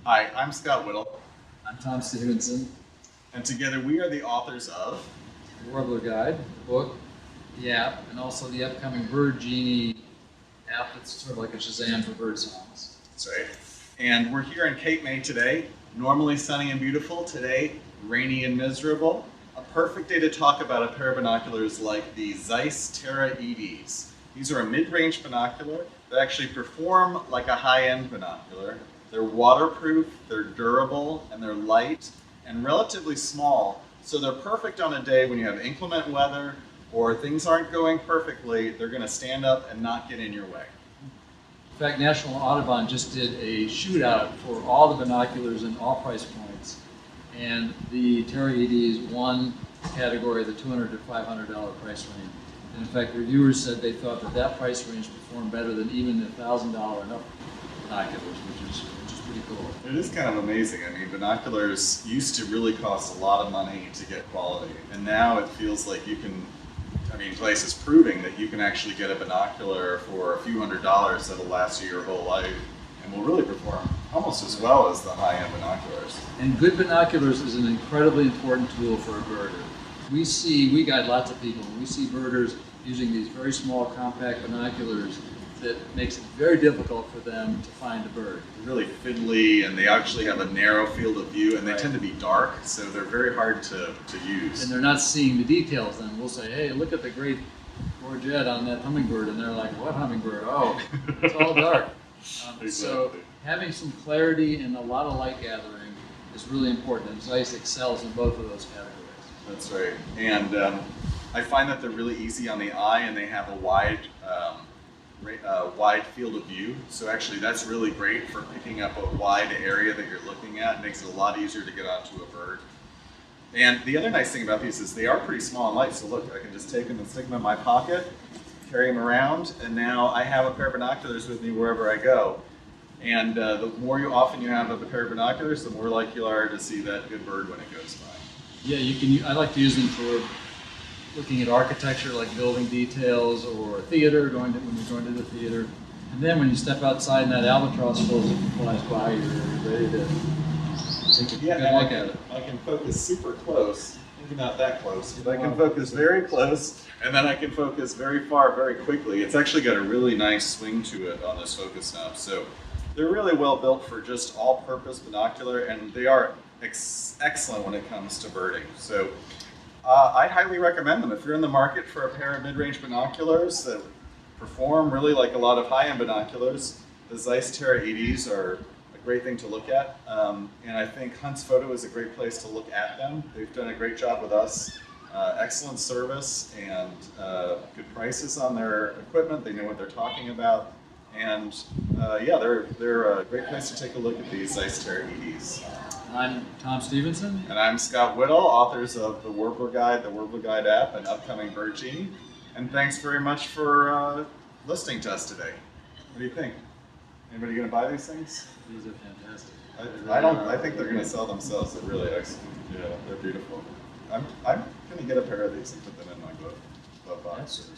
Hi, I'm Scott Whittle, I'm Tom Stephenson, and together we are the authors of the Warbler Guide, the book, the app, and also the upcoming Bird Genie app that's sort of like a Shazam for bird songs. That's right. And we're here in Cape May today, normally sunny and beautiful, today rainy and miserable. A perfect day to talk about a pair of binoculars like the ZEISS Terra EDs. These are a mid-range binocular that actually perform like a high-end binocular. They're waterproof, they're durable, and they're light and relatively small, so they're perfect on a day when you have inclement weather or things aren't going perfectly. They're going to stand up and not get in your way. In fact, National Audubon just did a shootout for all the binoculars in all price points, and the Terra EDs won the category, the $200 to $500 price range. And in fact, reviewers said they thought that that price range performed better than even the $1,000 and up binoculars, which is pretty cool. It is kind of amazing. I mean, binoculars used to really cost a lot of money to get quality, and now it feels like you can, Place is proving that you can actually get a binocular for a few $100s that'll last you your whole life and will really perform almost as well as the high-end binoculars. And good binoculars is an incredibly important tool for a birder. We guide lots of people, and we see birders using these very small compact binoculars that makes it very difficult for them to find a bird. They're really fiddly, and they actually have a narrow field of view, and they tend to be dark, so they're very hard to use. And they're not seeing the details then. We'll say, hey, look at the great gorget on that hummingbird, and they're like, what hummingbird? Oh, it's all dark. Exactly. So having some clarity and a lot of light gathering is really important, and ZEISS excels in both of those categories. That's right. And I find that they're really easy on the eye, and they have a wide field of view. So actually that's really great for picking up a wide area that you're looking at. It makes it a lot easier to get onto a bird. And the other nice thing about these is they are pretty small and light. So look, I can just take them and stick them in my pocket, carry them around, and now I have a pair of binoculars with me wherever I go. And the more often you have a pair of binoculars, the more likely you are to see that good bird when it goes by. Yeah, you can. I like to use them for looking at architecture, like building details, or theater, when you're going to the theater. And then when you step outside and that albatross flies by, you're ready to take a good look at it. I can focus super close, maybe not that close, but I can focus very close, and then I can focus very far very quickly. It's actually got a really nice swing to it on this focus knob. So they're really well built for just all-purpose binocular, and they are excellent when it comes to birding. So I'd highly recommend them. If you're in the market for a pair of mid-range binoculars that perform really like a lot of high-end binoculars, the ZEISS Terra EDs are a great thing to look at. And I think Hunt's Photo is a great place to look at them. They've done a great job with us. Excellent service and good prices on their equipment. They know what they're talking about. And yeah, they're a great place to take a look at these ZEISS Terra EDs. I'm Tom Stephenson. And I'm Scott Whittle, authors of the Warbler Guide, the Warbler Guide app, and upcoming Bird Genie. And thanks very much for listening to us today. What do you think? Anybody going to buy these things? These are fantastic. I think they're going to sell themselves. They're really excellent. Yeah, they're beautiful. I'm going to get a pair of these and put them in my glove box.